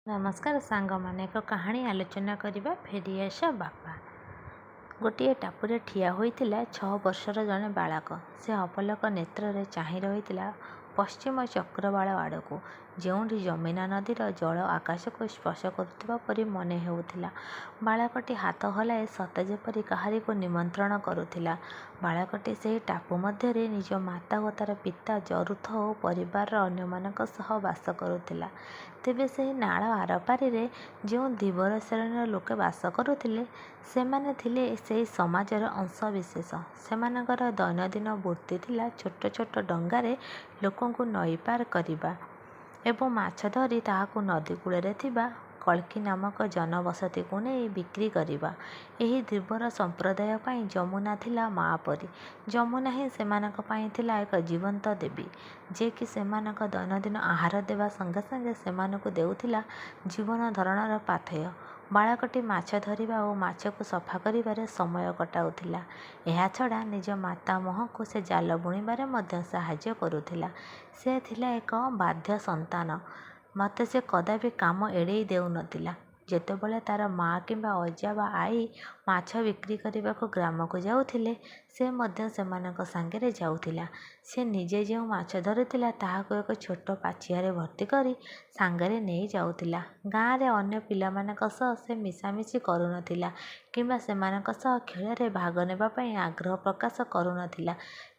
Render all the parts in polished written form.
ନମସ୍କାର ସାଙ୍ଗମାନେ, ଏକ କାହାଣୀ ଆଲୋଚନା କରିବା। ଫେରିଆସ ବାପା। ଗୋଟିଏ ଟାପୁରେ ଠିଆ ହୋଇଥିଲା 6 ବର୍ଷର ଜଣେ ବାଳକ। ସେ ଅପଲକ ନେତ୍ରରେ ଚାହିଁ ରହିଥିଲା ପଶ୍ଚିମ ଚକ୍ରବାଳ ଆଡ଼କୁ, ଯେଉଁଠି ଯମୁନା ନଦୀର ଜଳ ଆକାଶକୁ ସ୍ପର୍ଶ କରୁଥିବା ପରି ମନେ ହେଉଥିଲା। ବାଳକଟି ହାତ ହଲାଇ ସତେ ଯେପରି କାହାରିକୁ ନିମନ୍ତ୍ରଣ କରୁଥିଲା। ବାଳକଟି ସେହି ଟାପୁ ମଧ୍ୟରେ ନିଜ ମାତା ଓ ତା'ର ପିତା ଜରୁଥ ଓ ପରିବାରର ଅନ୍ୟମାନଙ୍କ ସହ ବାସ କରୁଥିଲା। ତେବେ ସେହି ନାଳ ଆରପାରିରେ ଯେଉଁ ଧୀବର ଶ୍ରେଣୀର ଲୋକେ ବାସ କରୁଥିଲେ, ସେମାନେ ଥିଲେ ସେହି ସମାଜର ଅଂଶବିଶେଷ। ସେମାନଙ୍କର ଦୈନନ୍ଦିନ ବୃତ୍ତି ଥିଲା ଛୋଟ ଛୋଟ ଡଙ୍ଗାରେ ଲୋକଙ୍କୁ ନଈ ପାର କରିବା ଏବଂ ମାଛ ଧରି ତାହାକୁ ନଦୀ କୂଳରେ ଥିବା କଳ୍କି ନାମକ ଜନବସତିକୁ ନେଇ ବିକ୍ରି କରିବା। ଏହି ଧୀବର ସମ୍ପ୍ରଦାୟ ପାଇଁ ଯମୁନା ଥିଲା ମା' ପରି। ଯମୁନା ହିଁ ସେମାନଙ୍କ ପାଇଁ ଥିଲା ଏକ ଜୀବନ୍ତ ଦେବୀ, ଯେ କି ସେମାନଙ୍କ ଦୈନନ୍ଦିନ ଆହାର ଦେବା ସଙ୍ଗେ ସଙ୍ଗେ ସେମାନଙ୍କୁ ଦେଉଥିଲା ଜୀବନ ଧାରଣର ପାଥେୟ। ବାଳକଟି ମାଛ ଧରିବା ଓ ମାଛକୁ ସଫା କରିବାରେ ସମୟ କଟାଉଥିଲା। ଏହାଛଡ଼ା ନିଜ ମାତାମହଙ୍କୁ ସେ ଜାଲ ବୁଣିବାରେ ମଧ୍ୟ ସାହାଯ୍ୟ କରୁଥିଲା। ସେ ଥିଲା ଏକ ବାଧ୍ୟ ସନ୍ତାନ, ମାତ୍ର ସେ କଦାପି କାମ ଏଡ଼େଇ ଦେଉନଥିଲା। ଯେତେବେଳେ ତା'ର ମା' କିମ୍ବା ଅଜା ବା ଆଈ ମାଛ ବିକ୍ରି କରିବାକୁ ଗ୍ରାମକୁ ଯାଉଥିଲେ, ସେ ମଧ୍ୟ ସେମାନଙ୍କ ସାଙ୍ଗରେ ଯାଉଥିଲା। ସେ ନିଜେ ଯେଉଁ ମାଛ ଧରୁଥିଲା, ତାହାକୁ ଏକ ଛୋଟ ପାଛିଆରେ ଭର୍ତ୍ତି କରି ସାଙ୍ଗରେ ନେଇ ଯାଉଥିଲା। ଗାଁରେ ଅନ୍ୟ ପିଲାମାନଙ୍କ ସହ ସେ ମିଶାମିଶି କରୁନଥିଲା କିମ୍ବା ସେମାନଙ୍କ ସହ ଖେଳରେ ଭାଗ ନେବା ପାଇଁ ଆଗ୍ରହ ପ୍ରକାଶ କରୁନଥିଲା।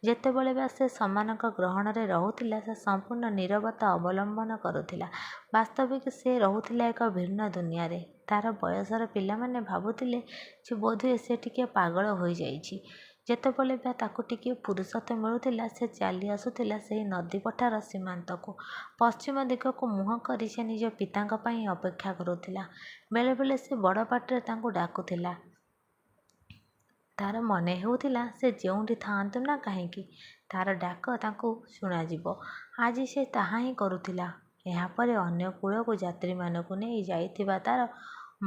ଯେତେବେଳେ ବା ସେ ସେମାନଙ୍କ ଗହଣରେ ରହୁଥିଲା, ସେ ସମ୍ପୂର୍ଣ୍ଣ ନୀରବତା ଅବଲମ୍ବନ କରୁଥିଲା। ବାସ୍ତବିକ ସେ ରହୁଥିଲା ଏକ ଭିନ୍ନ ଦୁନିଆରେ। ତା'ର ବୟସର ପିଲାମାନେ ଭାବୁଥିଲେ ଯେ ବୋଧହୁଏ ସେ ଟିକିଏ ପାଗଳ ହୋଇଯାଇଛି। ଯେତେବେଳେ ବା ତାକୁ ଟିକିଏ ଫୁରୁସତ ମିଳୁଥିଲା, ସେ ଚାଲି ଆସୁଥିଲା ସେହି ନଦୀ ପଠାର ସୀମାନ୍ତକୁ। ପଶ୍ଚିମ ଦିଗକୁ ମୁହଁ କରି ସେ ନିଜ ପିତାଙ୍କ ପାଇଁ ଅପେକ୍ଷା କରୁଥିଲା। ବେଳେବେଳେ ସେ ବଡ଼ ପାଟିରେ ତାଙ୍କୁ ଡାକୁଥିଲା। ତା'ର ମନେ ହେଉଥିଲା, ସେ ଯେଉଁଠି ଥାଆନ୍ତୁ ନା କାହିଁକି, ତା'ର ଡାକ ତାଙ୍କୁ ଶୁଣାଯିବ। ଆଜି ସେ ତାହା ହିଁ କରୁଥିଲା। ଏହାପରେ ଅନ୍ୟ କୂଳକୁ ଯାତ୍ରୀମାନଙ୍କୁ ନେଇ ଯାଇଥିବା ତା'ର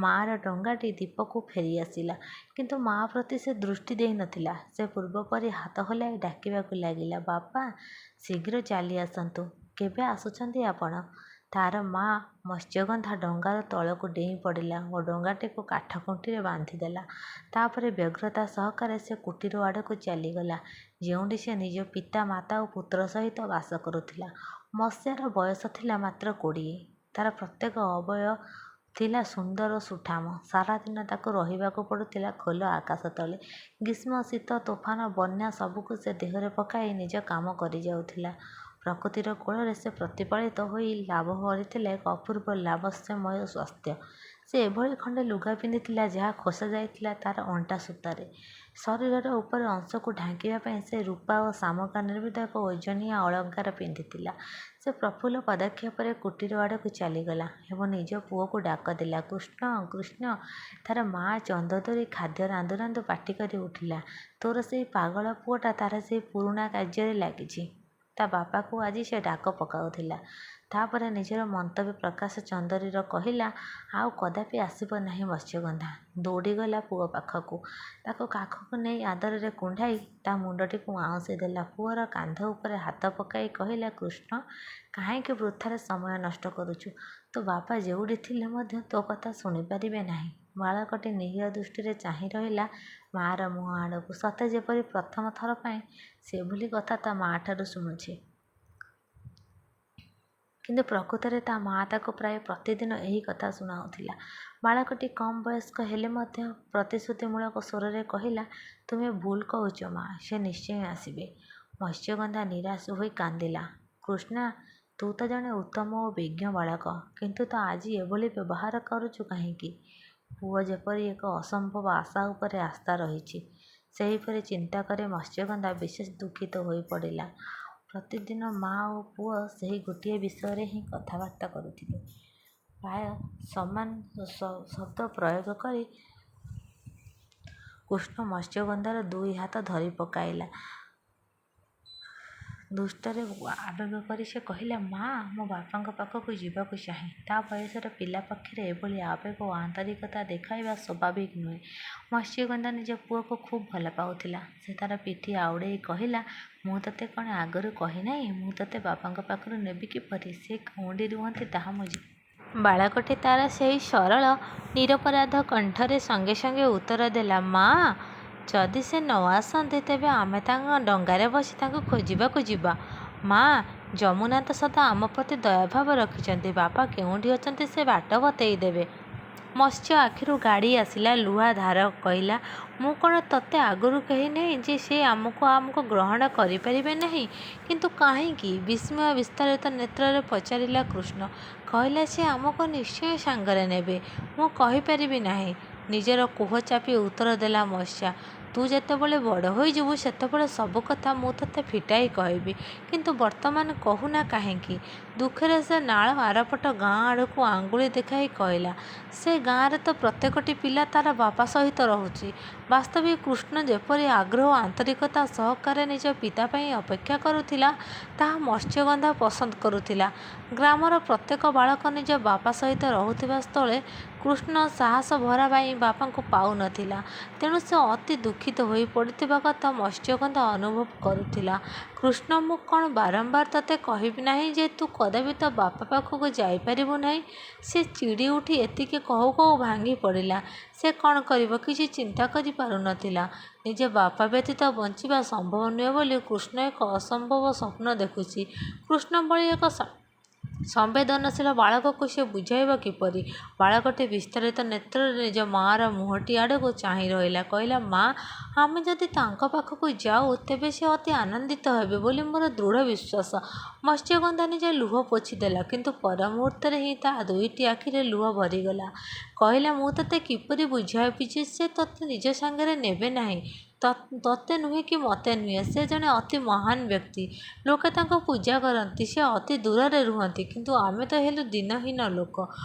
ମା'ର ଡଙ୍ଗାଟି ଦ୍ୱୀପକୁ ଫେରିଆସିଲା। କିନ୍ତୁ ମା' ପ୍ରତି ସେ ଦୃଷ୍ଟି ଦେଇନଥିଲା। ସେ ପୂର୍ବ ପରି ହାତ ହଲାଇ ଡାକିବାକୁ ଲାଗିଲା, ବାପା, ଶୀଘ୍ର ଚାଲି ଆସନ୍ତୁ। କେବେ ଆସୁଛନ୍ତି ଆପଣ? ତା'ର ମା' ମତ୍ସ୍ୟଗନ୍ଧା ଡଙ୍ଗାରୁ ତଳକୁ ଡେଇଁ ପଡ଼ିଲା ଓ ଡଙ୍ଗାଟିକୁ କାଠ ଖୁଣ୍ଟିରେ ବାନ୍ଧିଦେଲା। ତା'ପରେ ବ୍ୟଗ୍ରତା ସହକାରେ ସେ କୁଟୀର ଆଡ଼କୁ ଚାଲିଗଲା, ଯେଉଁଠି ସେ ନିଜ ପିତା, ମାତା ଓ ପୁତ୍ର ସହିତ ବାସ କରୁଥିଲା। ମତ୍ସ୍ୟାର ବୟସ ଥିଲା ମାତ୍ର 20। ତା'ର ପ୍ରତ୍ୟେକ ଅବୟବ ଥିଲା ସୁନ୍ଦର ଓ ସୁଠାମ। ସାରାଦିନ ତାକୁ ରହିବାକୁ ପଡ଼ୁଥିଲା ଖୋଲା ଆକାଶ ତଳେ। ଗ୍ରୀଷ୍ମ, ଶୀତ, ତୋଫାନ, ବନ୍ୟା ସବୁକୁ ସେ ଦେହରେ ପକାଇ ନିଜ କାମ କରିଯାଉଥିଲା। ପ୍ରକୃତିର କୋଳରେ ସେ ପ୍ରତିପାଳିତ ହୋଇ ଲାଭ କରିଥିଲା ଏକ ଅପୂର୍ବ ଲାବଣ୍ୟମୟ ସ୍ୱାସ୍ଥ୍ୟ। ସେ ଏଭଳି ଖଣ୍ଡେ ଲୁଗା ପିନ୍ଧିଥିଲା, ଯାହା ଖୋସା ଯାଇଥିଲା ତା'ର ଅଣ୍ଟା ସୂତାରେ। ଶରୀରର ଉପର ଅଂଶକୁ ଢାଙ୍କିବା ପାଇଁ ସେ ରୂପା ଓ ଶାମୁକା ନିର୍ମିତ ଏକ ଓଜନିଆ ଅଳଙ୍କାର ପିନ୍ଧିଥିଲା। ସେ ପ୍ରଫୁଲ୍ଲ ପଦକ୍ଷେପରେ କୁଟୀର ଆଡ଼କୁ ଚାଲିଗଲା ଏବଂ ନିଜ ପୁଅକୁ ଡାକ ଦେଲା, କୃଷ୍ଣ, କୃଷ୍ଣ। ତା'ର ମା' ଚନ୍ଦୁରୀ ଖାଦ୍ୟ ରାନ୍ଧୁ ରାନ୍ଧୁ ପାଟିକରି ଉଠିଲା, ତୋର ସେହି ପାଗଳ ପୁଅଟା ତା'ର ସେହି ପୁରୁଣା କାର୍ଯ୍ୟରେ ଲାଗିଛି। ତା' ବାପାକୁ ଆଜି ସେ ଡାକ ପକାଉଥିଲା। ତା'ପରେ ନିଜର ମନ୍ତବ୍ୟ ପ୍ରକାଶ ଚନ୍ଦୁରୀର କହିଲା, ଆଉ କଦାପି ଆସିବ ନାହିଁ। ମତ୍ସ୍ୟଗନ୍ଧା ଦୌଡ଼ିଗଲା ପୁଅ ପାଖକୁ। ତାକୁ କାଖକୁ ନେଇ ଆଦରରେ କୁଣ୍ଢାଇ ତା' ମୁଣ୍ଡଟିକୁ ଆଉଁସି ଦେଲା। ପୁଅର କାନ୍ଧ ଉପରେ ହାତ ପକାଇ କହିଲା, କୃଷ୍ଣ, କାହିଁକି ବୃଥାରେ ସମୟ ନଷ୍ଟ କରୁଛୁ? ତୋ ବାପା ଯେଉଁଠି ଥିଲେ ମଧ୍ୟ ତୋ କଥା ଶୁଣିପାରିବେ ନାହିଁ। ବାଳକଟି ନିରୀହ ଦୃଷ୍ଟିରେ ଚାହିଁ ରହିଲା ମା'ର ମୁହଁ ଆଡ଼କୁ, ସତେ ଯେପରି ପ୍ରଥମ ଥର ପାଇଁ ସେଭଳି କଥା ତା' ମା'ଠାରୁ ଶୁଣୁଛି। କିନ୍ତୁ ପ୍ରକୃତରେ ତା' ମା' ତାକୁ ପ୍ରାୟ ପ୍ରତିଦିନ ଏହି କଥା ଶୁଣାଉଥିଲା। ବାଳକଟି କମ୍ ବୟସ୍କ ହେଲେ ମଧ୍ୟ ପ୍ରତିଶ୍ରୁତିମୂଳକ ସ୍ୱରରେ କହିଲା, ତୁମେ ଭୁଲ କହୁଛ ମା', ସେ ନିଶ୍ଚୟ ଆସିବେ। ମତ୍ସ୍ୟଗନ୍ଧା ନିରାଶ ହୋଇ କାନ୍ଦିଲା, କୃଷ୍ଣା, ତୁ ତ ଜଣେ ଉତ୍ତମ ଓ ବିଜ୍ଞ ବାଳକ, କିନ୍ତୁ ତ ଆଜି ଏଭଳି ବ୍ୟବହାର କରୁଛୁ କାହିଁକି? ପୁଅ ଯେପରି ଏକ ଅସମ୍ଭବ ଆଶା ଉପରେ ଆସ୍ଥା ରହିଛି, ସେହିପରି ଚିନ୍ତା କରି ମତ୍ସ୍ୟଗନ୍ଧା ବିଶେଷ ଦୁଃଖିତ ହୋଇପଡ଼ିଲା। ପ୍ରତିଦିନ ମା' ଓ ପୁଅ ସେହି ଗୋଟିଏ ବିଷୟରେ ହିଁ କଥାବାର୍ତ୍ତା କରୁଥିଲେ। ପ୍ରାୟ ସମାନ ଶବ୍ଦ ପ୍ରୟୋଗ କରି କୃଷ୍ଣ ମତ୍ସ୍ୟଗନ୍ଧାର ଦୁଇ ହାତ ଧରି ପକାଇଲା। ଦୁଷ୍ଟରେ ଆବେଗ କରି ସେ କହିଲା, ମା', ମୋ ବାପାଙ୍କ ପାଖକୁ ଯିବାକୁ ଚାହେଁ। ତା' ବୟସର ପିଲା ପକ୍ଷରେ ଏଭଳି ଆବେଗ ଓ ଆନ୍ତରିକତା ଦେଖାଇବା ସ୍ୱାଭାବିକ ନୁହେଁ। ମତ୍ସ୍ୟଗନ୍ଧା ନିଜ ପୁଅକୁ ଖୁବ୍ ଭଲ ପାଉଥିଲା। ସେ ତା'ର ପିଠି ଆଉଡ଼େଇ କହିଲା, ମୁଁ ତୋତେ କ'ଣ ଆଗରୁ କହିନାହିଁ, ମୁଁ ତୋତେ ବାପାଙ୍କ ପାଖରୁ ନେବି କିପରି? ସେ କେଉଁଠି ରୁହନ୍ତି ତାହା ମୁଁ ବାଳକଟି ତାର ସେଇ ସରଳ ନିରପରାଧ କଣ୍ଠରେ ସଙ୍ଗେ ସଙ୍ଗେ ଉତ୍ତର ଦେଲା, ମା, ଯଦି ସେ ନ ଆସନ୍ତି ତେବେ ଆମେ ତାଙ୍କ ଡଙ୍ଗାରେ ବସି ତାଙ୍କୁ ଖୋଜିବାକୁ ଯିବା। ମା, ଯମୁନା ତ ସଦା ଆମ ପ୍ରତି ଦୟାଭାବ ରଖିଛନ୍ତି। ବାପା କେଉଁଠି ଅଛନ୍ତି ସେ ବାଟ ବତେଇ ଦେବେ। ମତ୍ସ୍ୟ ଆଖିରୁ ଗାଡ଼ି ଆସିଲା ଲୁହା ଧାର। କହିଲା, ମୁଁ କ'ଣ ତତେ ଆଗରୁ କହି ନାହିଁ ଯେ ସେ ଆମକୁ ଗ୍ରହଣ କରିପାରିବେ ନାହିଁ? କିନ୍ତୁ କାହିଁକି? ବିସ୍ମୟ ବିସ୍ତାରିତ ନେତ୍ରରେ ପଚାରିଲା କୃଷ୍ଣ। କହିଲା, ସେ ଆମକୁ ନିଶ୍ଚୟ ସାଙ୍ଗରେ ନେବେ। ମୁଁ କହିପାରିବି ନାହିଁ। ନିଜର କୋହ ଚାପି ଉତ୍ତର ଦେଲା ମତ୍ସ୍ୟ। ତୁ ଯେତେବେଳେ ବଡ଼ ହୋଇଯିବୁ ସେତେବେଳେ ସବୁ କଥା ମୁଁ ତତେ ଫିଟାଇ କହିବି। କିନ୍ତୁ ବର୍ତ୍ତମାନ କହୁନା କାହିଁକି? ଦୁଃଖରେ ସେ ନାଳ ଆରପଟ ଗାଁ ଆଡ଼କୁ ଆଙ୍ଗୁଳି ଦେଖାଇ କହିଲା, ସେ ଗାଁରେ ତ ପ୍ରତ୍ୟେକଟି ପିଲା ତାର ବାପା ସହିତ ରହୁଛି। ବାସ୍ତବିକ କୃଷ୍ଣ ଯେପରି ଆଗ୍ରହ ଓ ଆନ୍ତରିକତା ସହକାରେ ନିଜ ପିତା ପାଇଁ ଅପେକ୍ଷା କରୁଥିଲା, ତାହା ମତ୍ସ୍ୟଗନ୍ଧା ପସନ୍ଦ କରୁଥିଲା। ଗ୍ରାମର ପ୍ରତ୍ୟେକ ବାଳକ ନିଜ ବାପା ସହିତ ରହୁଥିବା ସ୍ଥଳେ କୃଷ୍ଣ ସାହସ ଭରା ବାପାଙ୍କୁ ପାଉନଥିଲା। ତେଣୁ ସେ ଅତି ଦୁଃଖିତ ହୋଇ ପଡ଼ିଥିବା କଥା ମତ୍ସ୍ୟଗନ୍ଧା ଅନୁଭବ କରୁଥିଲା। କୃଷ୍ଣ, ମୁଁ କ'ଣ ବାରମ୍ବାର ତତେ କହିବି ନାହିଁ ଯେ ତୁ କଦାପି ତୋ ବାପା ପାଖକୁ ଯାଇପାରିବୁ ନାହିଁ? ସେ ଚିଡ଼ି ଉଠି ଏତିକି କହୁ କହୁ ଭାଙ୍ଗି ପଡ଼ିଲା। ସେ କ'ଣ କରିବ କିଛି ଚିନ୍ତା କରି ପାରୁନଥିଲା। ନିଜ ବାପା ବ୍ୟତୀତ ବଞ୍ଚିବା ସମ୍ଭବ ନୁହେଁ ବୋଲି କୃଷ୍ଣ ଏକ ଅସମ୍ଭବ ସ୍ୱପ୍ନ ଦେଖୁଛି। କୃଷ୍ଣ ଭଳି ଏକ ସମ୍ବେଦନଶୀଳ ବାଳକକୁ ସେ ବୁଝାଇବ କିପରି? ବାଳକଟି ବିସ୍ତାରିତ ନେତ୍ରରେ ନିଜ ମା'ର ମୁହଁଟି ଆଡ଼କୁ ଚାହିଁ ରହିଲା। କହିଲା, ମା, ଆମେ ଯଦି ତାଙ୍କ ପାଖକୁ ଯାଉ ତେବେ ସେ ଅତି ଆନନ୍ଦିତ ହେବେ ବୋଲି ମୋର ଦୃଢ଼ ବିଶ୍ୱାସ। ମତ୍ସ୍ୟଗନ୍ଧା ନିଜ ଲୁହ ପୋଛିଦେଲା। କିନ୍ତୁ ପର ମୁହୂର୍ତ୍ତରେ ହିଁ ତା ଦୁଇଟି ଆଖିରେ ଲୁହ ଭରିଗଲା। କହିଲା, ମୁଁ ତତେ କିପରି ବୁଝାଇବି ଯେ ସେ ତତେ ନିଜ ସାଙ୍ଗରେ ନେବେ ନାହିଁ? ତତେ ନୁହେଁ କି ମତେ ନୁହେଁ। ସେ ଜଣେ ଅତି ମହାନ୍ ବ୍ୟକ୍ତି। ଲୋକେ ତାଙ୍କୁ ପୂଜା କରନ୍ତି। ସେ ଅତି ଦୂରରେ ରୁହନ୍ତି। କିନ୍ତୁ ଆମେ ତ ହେଲୁ ଦିନହୀନ ଲୋକ।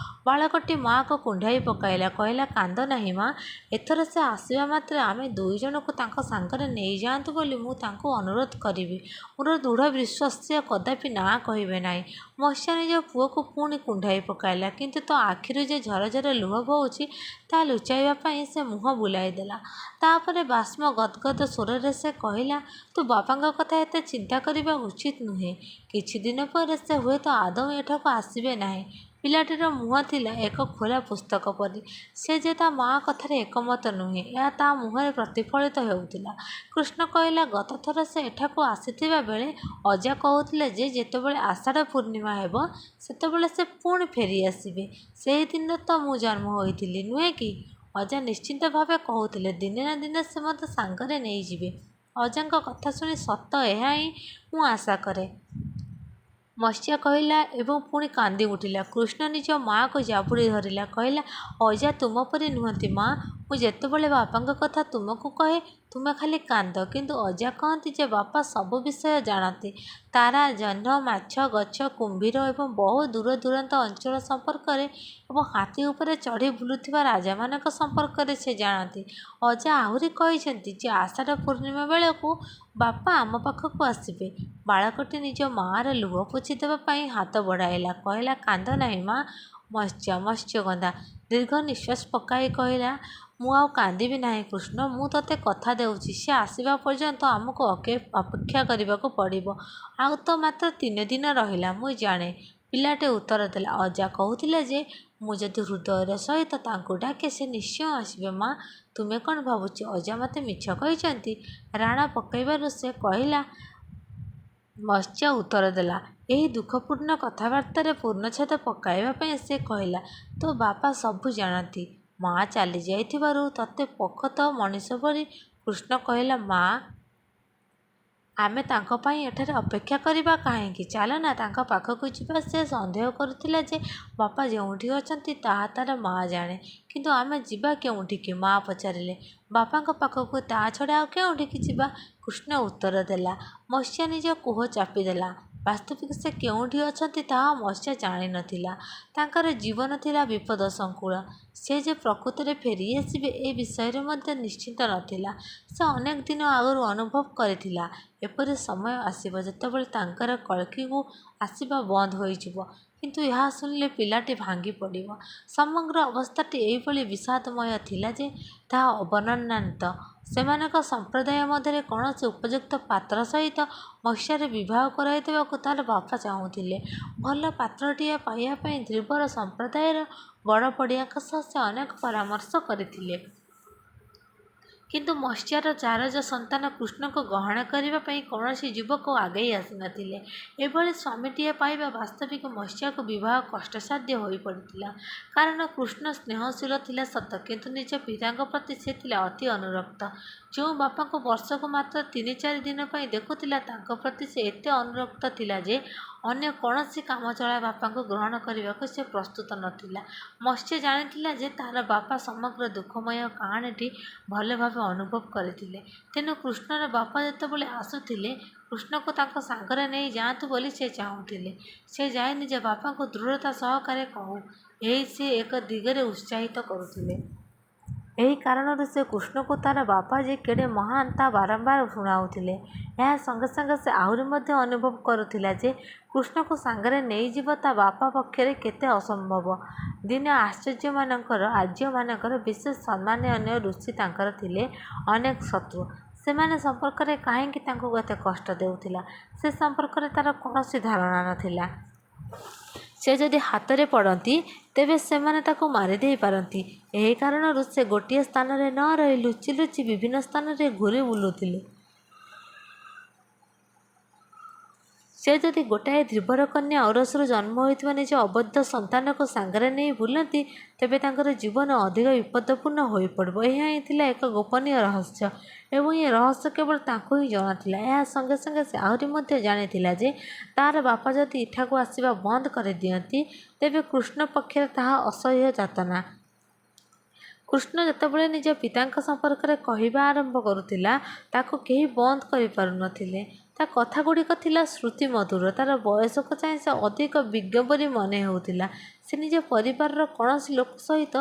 ବାଳକଟି ମା'କୁ କୁଣ୍ଢାଇ ପକାଇଲା। କହିଲା, କାନ୍ଦ ନାହିଁ ମା, ଏଥର ସେ ଆସିବା ମାତ୍ରେ ଆମେ ଦୁଇଜଣଙ୍କୁ ତାଙ୍କ ସାଙ୍ଗରେ ନେଇଯାଆନ୍ତୁ ବୋଲି ମୁଁ ତାଙ୍କୁ ଅନୁରୋଧ କରିବି। ମୋର ଦୃଢ଼ ବିଶ୍ୱାସ ସେ କଦାପି ନାଁ କହିବେ ନାହିଁ। ମତ୍ସ୍ୟ ନିଜ ପୁଅକୁ ପୁଣି କୁଣ୍ଢାଇ ପକାଇଲା। କିନ୍ତୁ ତା ଆଖିରୁ ଯେ ଝରଝର ଲୁହ ବହୁଛି ତାହା ଲୁଚାଇବା ପାଇଁ ସେ ମୁହଁ ବୁଲାଇ ଦେଲା। ତାପରେ ବାଷ୍ପ ଗଦଗଦ ସ୍ୱରରେ ସେ କହିଲା, ତୁ ବାପାଙ୍କ କଥା ଏତେ ଚିନ୍ତା କରିବା ଉଚିତ ନୁହେଁ। କିଛି ଦିନ ପରେ ସେ ହୁଏତ ଆଦୌ ଏଠାକୁ ଆସିବେ ନାହିଁ। ପିଲାଟିର ମୁହଁ ଥିଲା ଏକ ଖୋଲା ପୁସ୍ତକ ପରି। ସେ ଯେ ତା ମା କଥାରେ ଏକମତ ନୁହେଁ, ଏହା ତା ମୁହଁରେ ପ୍ରତିଫଳିତ ହେଉଥିଲା। କୃଷ୍ଣ କହିଲା, ଗତ ଥର ସେ ଏଠାକୁ ଆସିଥିବା ବେଳେ ଅଜା କହୁଥିଲେ ଯେ ଯେତେବେଳେ ଆଷାଢ଼ ପୂର୍ଣ୍ଣିମା ହେବ ସେତେବେଳେ ସେ ପୁଣି ଫେରି ଆସିବେ। ସେହିଦିନ ତ ମୁଁ ଜନ୍ମ ହୋଇଥିଲି, ନୁହେଁ କି? ଅଜା ନିଶ୍ଚିନ୍ତ ଭାବେ କହୁଥିଲେ ଦିନେ ନା ଦିନେ ସେ ମୋତେ ସାଙ୍ଗରେ ନେଇଯିବେ। ଅଜାଙ୍କ କଥା ଶୁଣି ସତ ଏହା ହିଁ ମୁଁ ଆଶା କରେ। ମତ୍ସ୍ୟ କହିଲା ଏବଂ ପୁଣି କାନ୍ଦି ଉଠିଲା। କୃଷ୍ଣ ନିଜ ମା'କୁ ଜାବୁଡ଼ି ଧରିଲା। କହିଲା, ଅଜା ତୁମ ପରି ନୁହନ୍ତି ମା। ମୁଁ ଯେତେବେଳେ ବାପାଙ୍କ କଥା ତୁମକୁ କହେ ତୁମେ ଖାଲି କାନ୍ଦ। କିନ୍ତୁ ଅଜା କହନ୍ତି ଯେ ବାପା ସବୁ ବିଷୟ ଜାଣନ୍ତି। ତାରା, ଜହ୍ନ, ମାଛ, ଗଛ, କୁମ୍ଭୀର ଏବଂ ବହୁ ଦୂର ଦୂରାନ୍ତ ଅଞ୍ଚଳ ସମ୍ପର୍କରେ ଏବଂ ହାତୀ ଉପରେ ଚଢ଼ି ବୁଲୁଥିବା ରାଜାମାନଙ୍କ ସମ୍ପର୍କରେ ସେ ଜାଣନ୍ତି। ଅଜା ଆହୁରି କହିଛନ୍ତି ଯେ ଆଷାଢ଼ ପୂର୍ଣ୍ଣିମା ବେଳକୁ ବାପା ଆମ ପାଖକୁ ଆସିବେ। ବାଳକଟି ନିଜ ମା'ର ଲୁହ ପୋଛିଦେବା ପାଇଁ ହାତ ବଢ଼ାଇଲା। କହିଲା, କାନ୍ଦ ନାହିଁ ମା। ମତ୍ସ୍ୟଗନ୍ଧା ଦୀର୍ଘ ନିଶ୍ୱାସ ପକାଇ କହିଲା, ମୁଁ ଆଉ କାନ୍ଦିବି ନାହିଁ କୃଷ୍ଣ। ମୁଁ ତତେ କଥା ଦେଉଛି ସେ ଆସିବା ପର୍ଯ୍ୟନ୍ତ ଆମକୁ ଅପେକ୍ଷା କରିବାକୁ ପଡ଼ିବ। ଆଉ ତ ମାତ୍ର 3 ଦିନ ରହିଲା। ମୁଁ ଜାଣେ। ପିଲାଟି ଉତ୍ତର ଦେଲା, ଅଜା କହୁଥିଲେ ଯେ ମୁଁ ଯଦି ହୃଦୟର ସହିତ ତାଙ୍କୁ ଡାକେ ସେ ନିଶ୍ଚୟ ଆସିବେ। ମା, ତୁମେ କ'ଣ ଭାବୁଛ ଅଜା ମୋତେ ମିଛ କହିଛନ୍ତି? ରାଣ ପକାଇବାରୁ ସେ କହିଲା। ମତ୍ସ୍ୟ ଉତ୍ତର ଦେଲା। ଏହି ଦୁଃଖପୂର୍ଣ୍ଣ କଥାବାର୍ତ୍ତାରେ ପୂର୍ଣ୍ଣଚ୍ଛେଦ ପକାଇବା ପାଇଁ ସେ କହିଲା, ତୋ ବାପା ସବୁ ଜାଣନ୍ତି। ମା ଚାଲିଯାଇଥିବାରୁ ତତେ ପୋଖତ ମଣିଷ ପରି। କୃଷ୍ଣ କହିଲା, ମା, ଆମେ ତାଙ୍କ ପାଇଁ ଏଠାରେ ଅପେକ୍ଷା କରିବା କାହିଁକି? ଚାଲନା ତାଙ୍କ ପାଖକୁ ଯିବା। ସେ ସନ୍ଦେହ କରୁଥିଲା ଯେ ବାପା ଯେଉଁଠି ଅଛନ୍ତି ତାହା ତାର ମା ଜାଣେ। କିନ୍ତୁ ଆମେ ଯିବା କେଉଁଠିକି? ମା ପଚାରିଲେ। ବାପାଙ୍କ ପାଖକୁ। ତା ଛଡ଼ା ଆଉ କେଉଁଠିକି ଯିବା? କୃଷ୍ଣ ଉତ୍ତର ଦେଲା। ମତ୍ସ୍ୟ ନିଜ କୋହ ଚାପିଦେଲା। ବାସ୍ତବିକ ସେ କେଉଁଠି ଅଛନ୍ତି ତାହା ମତ୍ସ୍ୟ ଜାଣିନଥିଲା। ତାଙ୍କର ଜୀବନ ଥିଲା ବିପଦସଙ୍କୁଳ। ସେ ଯେ ପ୍ରକୃତରେ ଫେରିଆସିବେ ଏ ବିଷୟରେ ମଧ୍ୟ ନିଶ୍ଚିତ ନଥିଲା। ସେ ଅନେକ ଦିନ ଆଗରୁ ଅନୁଭବ କରିଥିଲା ଏପରି ସମୟ ଆସିବ ଯେତେବେଳେ ତାଙ୍କର କଳକିକୁ ଆସିବା ବନ୍ଦ ହୋଇଯିବ। କିନ୍ତୁ ଏହା ଶୁଣିଲେ ପିଲାଟି ଭାଙ୍ଗି ପଡ଼ିବ। ସମଗ୍ର ଅବସ୍ଥାଟି ଏହିଭଳି ବିଷାଦମୟ ଥିଲା ଯେ ତାହା ଅବର୍ଣ୍ଣନୀୟ। ସେମାନଙ୍କ ସମ୍ପ୍ରଦାୟ ମଧ୍ୟରେ କୌଣସି ଉପଯୁକ୍ତ ପାତ୍ର ସହିତ ମସିହାରେ ବିବାହ କରାଇ ଦେବାକୁ ତାର ବାପା ଚାହୁଁଥିଲେ। ଭଲ ପାତ୍ରଟିଏ ପାଇବା ପାଇଁ ଧୀବର ସମ୍ପ୍ରଦାୟର ବଡ଼ବଡ଼ିଆଙ୍କ ସହ ସେ ଅନେକ ପରାମର୍ଶ କରିଥିଲେ। କିନ୍ତୁ ମସିହାର ଚାରଜ ସନ୍ତାନ କୃଷ୍ଣଙ୍କୁ ଗ୍ରହଣ କରିବା ପାଇଁ କୌଣସି ଯୁବକ ଆଗେଇ ଆସିନଥିଲେ। ଏଭଳି ସ୍ୱାମୀଟିଏ ପାଇବା ବାସ୍ତବିକ ମସିହାକୁ ବିବାହ କଷ୍ଟସାଧ୍ୟ ହୋଇପଡ଼ିଥିଲା। କାରଣ କୃଷ୍ଣ ସ୍ନେହଶୀଳ ଥିଲା ସତ, କିନ୍ତୁ ନିଜ ପିତାଙ୍କ ପ୍ରତି ସେ ଥିଲା ଅତି ଅନୁରକ୍ତ। ଯେଉଁ ବାପାଙ୍କୁ ବର୍ଷକୁ ମାତ୍ର 3-4 ଦିନ ପାଇଁ ଦେଖୁଥିଲା, ତାଙ୍କ ପ୍ରତି ସେ ଏତେ ଅନୁରକ୍ତ ଥିଲା ଯେ ଅନ୍ୟ କୌଣସି କାମଚଳା ବାପାଙ୍କୁ ଗ୍ରହଣ କରିବାକୁ ସେ ପ୍ରସ୍ତୁତ ନଥିଲା। ମତ୍ସ୍ୟ ଜାଣିଥିଲା ଯେ ତାହାର ବାପା ସମଗ୍ର ଦୁଃଖମୟ କାହାଣୀଟି ଭଲ ଭାବେ ଅନୁଭବ କରିଥିଲେ। ତେଣୁ କୃଷ୍ଣର ବାପା ଯେତେବେଳେ ଆସୁଥିଲେ, କୃଷ୍ଣକୁ ତାଙ୍କ ସାଙ୍ଗରେ ନେଇ ଯାଆନ୍ତୁ ବୋଲି ସେ ଚାହୁଁଥିଲେ। ସେ ଯାଇ ନିଜ ବାପାଙ୍କୁ ଦୃଢ଼ତା ସହକାରେ କହୁ, ଏହି ସେ ଏକ ଦିଗରେ ଉତ୍ସାହିତ କରୁଥିଲେ। ଏହି କାରଣରୁ ସେ କୃଷ୍ଣକୁ ତାର ବାପା ଯେ କେଡ଼େ ମହାନ୍ ତାହା ବାରମ୍ବାର ଶୁଣାଉଥିଲେ। ଏହା ସଙ୍ଗେ ସଙ୍ଗେ ସେ ଆହୁରି ମଧ୍ୟ ଅନୁଭବ କରୁଥିଲା ଯେ କୃଷ୍ଣକୁ ସାଙ୍ଗରେ ନେଇଯିବ ତା ବାପା ପକ୍ଷରେ କେତେ ଅସମ୍ଭବ। ଦିନେ ଆର୍ଯ୍ୟମାନଙ୍କର ବିଶେଷ ସମ୍ମାନନୀୟ ଋଷି ତାଙ୍କର ଥିଲେ ଅନେକ ଶତ୍ରୁ। ସେମାନେ ସମ୍ପର୍କରେ କାହିଁକି ତାଙ୍କୁ ଏତେ କଷ୍ଟ ଦେଉଥିଲା, ସେ ସମ୍ପର୍କରେ ତାର କୌଣସି ଧାରଣା ନଥିଲା। ସେ ଯଦି ହାତରେ ପଡ଼ନ୍ତି, ତେବେ ସେମାନେ ତାକୁ ମାରିଦେଇ ପାରନ୍ତି। ଏହି କାରଣରୁ ସେ ଗୋଟିଏ ସ୍ଥାନରେ ନ ରହି ଲୁଚି ଲୁଚି ବିଭିନ୍ନ ସ୍ଥାନରେ ଘୂରି ବୁଲୁଥିଲେ। ସେ ଯଦି ଗୋଟାଏ ଧୀବର କନ୍ୟା ଔରସରୁ ଜନ୍ମ ହୋଇଥିବା ନିଜ ଅବୋଧ୍ୟ ସନ୍ତାନକୁ ସାଙ୍ଗରେ ନେଇ ବୁଲନ୍ତି, ତେବେ ତାଙ୍କର ଜୀବନ ଅଧିକ ବିପଦପୂର୍ଣ୍ଣ ହୋଇପଡ଼ିବ। ଏହା ହିଁ ଥିଲା ଏକ ଗୋପନୀୟ ରହସ୍ୟ ଏବଂ ଏ ରହସ୍ୟ କେବଳ ତାଙ୍କୁ ହିଁ ଜଣାଥିଲା। ଏହା ସଙ୍ଗେ ସଙ୍ଗେ ସେ ଆହୁରି ମଧ୍ୟ ଜାଣିଥିଲା ଯେ ତାର ବାପା ଯଦି ଏଠାକୁ ଆସିବା ବନ୍ଦ କରିଦିଅନ୍ତି, ତେବେ କୃଷ୍ଣ ପକ୍ଷରେ ତାହା ଅସହ୍ୟ ଯାତନା। କୃଷ୍ଣ ଯେତେବେଳେ ନିଜ ପିତାଙ୍କ ସମ୍ପର୍କରେ କହିବା ଆରମ୍ଭ କରୁଥିଲା, ତାକୁ କେହି ବନ୍ଦ କରିପାରୁନଥିଲେ। ତା କଥାଗୁଡ଼ିକ ଥିଲା ଶ୍ରୁତି ମଧୁର। ତାର ବୟସକୁ ଚାହିଁ ସେ ଅଧିକ ବିଜ୍ଞ ପରି ମନେ ହେଉଥିଲା। ସେ ନିଜ ପରିବାରର କୌଣସି ଲୋକ ସହିତ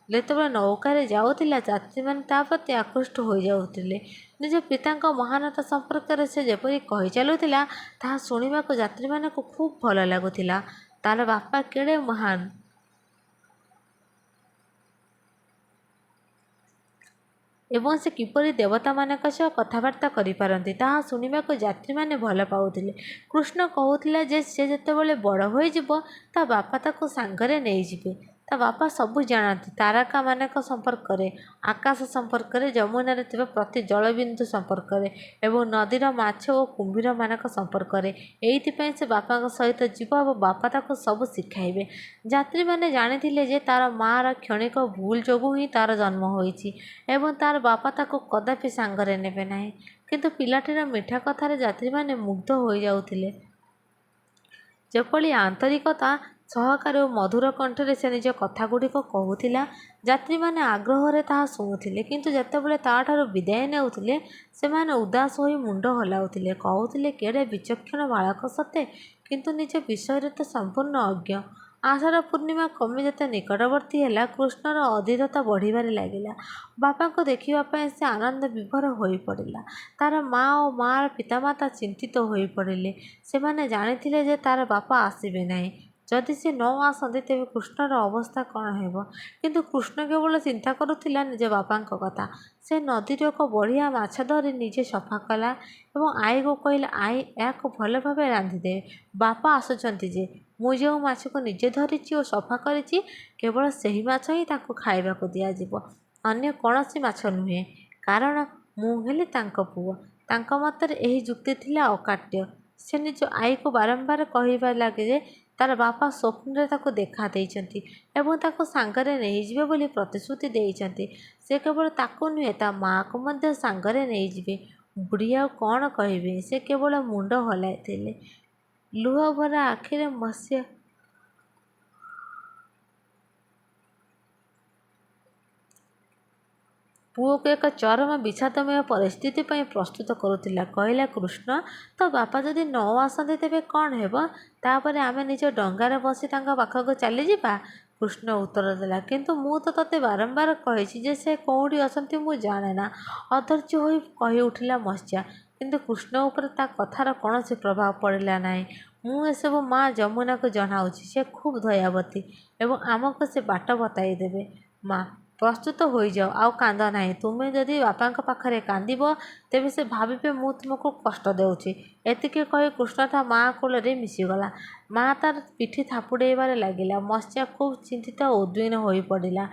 ଯେତେବେଳେ ନୌକାରେ ଯାଉଥିଲା, ଯାତ୍ରୀମାନେ ତା ପ୍ରତି ଆକୃଷ୍ଟ ହୋଇଯାଉଥିଲେ। ନିଜ ପିତାଙ୍କ ମହାନତା ସମ୍ପର୍କରେ ସେ ଯେପରି କହି ଚାଲୁଥିଲା, ତାହା ଶୁଣିବାକୁ ଯାତ୍ରୀମାନଙ୍କୁ ଖୁବ୍ ଭଲ ଲାଗୁଥିଲା। ତାର ବାପା କେଡ଼େ ମହାନ୍! ଏବଂ ସେ କିପରି ଦେବତାମାନଙ୍କ ସହ କଥାବାର୍ତ୍ତା କରିପାରନ୍ତି, ତାହା ଶୁଣିବାକୁ ଯାତ୍ରୀମାନେ ଭଲ ପାଉଥିଲେ। କୃଷ୍ଣ କହୁଥିଲା ଯେ ସେ ଯେତେବେଳେ ବଡ଼ ହୋଇଯିବ, ତା ବାପା ତାକୁ ସାଙ୍ଗରେ ନେଇଯିବେ। ତା ବାପା ସବୁ ଜାଣନ୍ତି ତାରକାମାନଙ୍କ ସମ୍ପର୍କରେ, ଆକାଶ ସମ୍ପର୍କରେ, ଯମୁନାରେ ଥିବା ପ୍ରତି ଜଳବିନ୍ଦୁ ସମ୍ପର୍କରେ ଏବଂ ନଦୀର ମାଛ ଓ କୁମ୍ଭୀରମାନଙ୍କ ସମ୍ପର୍କରେ। ଏଇଥିପାଇଁ ସେ ବାପାଙ୍କ ସହିତ ଯିବ ଏବଂ ବାପା ତାକୁ ସବୁ ଶିଖାଇବେ। ଯାତ୍ରୀମାନେ ଜାଣିଥିଲେ ଯେ ତାର ମାଆର କ୍ଷଣିକ ଭୁଲ ଯୋଗୁଁ ହିଁ ତାର ଜନ୍ମ ହୋଇଛି ଏବଂ ତାର ବାପା ତାକୁ କଦାପି ସାଙ୍ଗରେ ନେବେ ନାହିଁ। କିନ୍ତୁ ପିଲାଟିର ମିଠା କଥାରେ ଯାତ୍ରୀମାନେ ମୁଗ୍ଧ ହୋଇଯାଉଥିଲେ। ଯେପରି ଆନ୍ତରିକତା ସହକାରେ ଓ ମଧୁର କଣ୍ଠରେ ସେ ନିଜ କଥାଗୁଡ଼ିକ କହୁଥିଲା, ଯାତ୍ରୀମାନେ ଆଗ୍ରହରେ ତାହା ଶୁଣୁଥିଲେ। କିନ୍ତୁ ଯେତେବେଳେ ତାଠାରୁ ବିଦାୟ ନେଉଥିଲେ, ସେମାନେ ଉଦାସ ହୋଇ ମୁଣ୍ଡ ହଲାଉଥିଲେ, କହୁଥିଲେ, କେଡ଼େ ବିଚକ୍ଷଣ ବାଳକ ସତେ, କିନ୍ତୁ ନିଜ ବିଷୟରେ ତ ସମ୍ପୂର୍ଣ୍ଣ ଅଜ୍ଞ। ଆଷାଢ଼ ପୂର୍ଣ୍ଣିମା କ୍ରମେ ଯେତେ ନିକଟବର୍ତ୍ତୀ ହେଲା, କୃଷ୍ଣର ଅଧୀରତା ବଢ଼ିବାରେ ଲାଗିଲା। ବାପାଙ୍କୁ ଦେଖିବା ପାଇଁ ସେ ଆନନ୍ଦ ବିଭୋର ହୋଇପଡ଼ିଲା। ତାର ମା ଓ ମାର ପିତାମାତା ଚିନ୍ତିତ ହୋଇପଡ଼ିଲେ। ସେମାନେ ଜାଣିଥିଲେ ଯେ ତାର ବାପା ଆସିବେ ନାହିଁ। ଯଦି ସେ ନ ଆସନ୍ତି, ତେବେ କୃଷ୍ଣର ଅବସ୍ଥା କ'ଣ ହେବ? କିନ୍ତୁ କୃଷ୍ଣ କେବଳ ଚିନ୍ତା କରୁଥିଲା ନିଜ ବାପାଙ୍କ କଥା। ସେ ନଦୀରୁ ଏକ ବଢ଼ିଆ ମାଛ ଧରି ନିଜେ ସଫା କଲା ଏବଂ ଆଈକୁ କହିଲା, ଆଈ, ଏହାକୁ ଭଲ ଭାବେ ରାନ୍ଧିଦେବେ। ବାପା ଆସୁଛନ୍ତି ଯେ, ମୁଁ ଯେଉଁ ମାଛକୁ ନିଜେ ଧରିଛି ଓ ସଫା କରିଛି, କେବଳ ସେହି ମାଛ ହିଁ ତାଙ୍କୁ ଖାଇବାକୁ ଦିଆଯିବ, ଅନ୍ୟ କୌଣସି ମାଛ ନୁହେଁ। କାରଣ ମୁଁ ହେଲି ତାଙ୍କ ପୁଅ। ତାଙ୍କ ମତରେ ଏହି ଯୁକ୍ତି ଥିଲା ଅକାଟ୍ୟ। ସେ ନିଜ ଆଈକୁ ବାରମ୍ବାର କହିବା ଲାଗେ ଯେ ତାର ବାପା ସ୍ୱପ୍ନରେ ତାକୁ ଦେଖା ଦେଇଛନ୍ତି ଏବଂ ତାକୁ ସାଙ୍ଗରେ ନେଇଯିବେ ବୋଲି ପ୍ରତିଶ୍ରୁତି ଦେଇଛନ୍ତି। ସେ କେବଳ ତାକୁ ନୁହେଁ, ତା ମାଆକୁ ମଧ୍ୟ ସାଙ୍ଗରେ ନେଇଯିବେ। ବୁଢ଼ୀ ଆଉ କ'ଣ କହିବେ? ସେ କେବଳ ମୁଣ୍ଡ ହଲାଇଥିଲେ। ଲୁହଭରା ଆଖିରେ ମତ୍ସ୍ୟ ପୁଅକୁ ଏକ ଚରମ ବିଷାଦମୟ ପରିସ୍ଥିତି ପାଇଁ ପ୍ରସ୍ତୁତ କରୁଥିଲା। କହିଲା, କୃଷ୍ଣ, ତୋ ବାପା ଯଦି ନ ଆସନ୍ତି, ତେବେ କ'ଣ ହେବ? ତାପରେ ଆମେ ନିଜ ଡଙ୍ଗାରେ ବସି ତାଙ୍କ ପାଖକୁ ଚାଲିଯିବା। କୃଷ୍ଣ ଉତ୍ତର ଦେଲା, କିନ୍ତୁ ମୁଁ ତ ତୋତେ ବାରମ୍ବାର କହିଛି ଯେ ସେ କେଉଁଠି ଅଛନ୍ତି ମୁଁ ଜାଣେନା। ଅଧୈର୍ଯ୍ୟ ହୋଇ କହିଉଠିଲା ମତ୍ସ୍ୟ। କିନ୍ତୁ କୃଷ୍ଣ ଉପରେ ତା କଥାର କୌଣସି ପ୍ରଭାବ ପଡ଼ିଲା ନାହିଁ। ମୁଁ ଏସବୁ ମା ଯମୁନାକୁ ଜଣାଉଛି। ସେ ଖୁବ୍ ଦୟାବତୀ ଏବଂ ଆମକୁ ସେ ବାଟ ବତାଇ ଦେବେ। ମା ପ୍ରସ୍ତୁତ ହୋଇଯାଅ, ଆଉ କାନ୍ଦ ନାହିଁ। ତୁମେ ଯଦି ବାପାଙ୍କ ପାଖରେ କାନ୍ଦିବ ତେବେ ସେ ଭାବିବେ ମୁଁ ତୁମକୁ କଷ୍ଟ ଦେଉଛି। ଏତିକି କହି କୃଷ୍ଣ ତା ମା କୋଳରେ ମିଶିଗଲା। ମା ତାର ପିଠି ଥାପୁଡ଼େଇବାରେ ଲାଗିଲା। ମତ୍ସ୍ୟା ଖୁବ୍ ଚିନ୍ତିତ ଓ ଉଦ୍ବିଗ୍ନ ହୋଇପଡ଼ିଲା।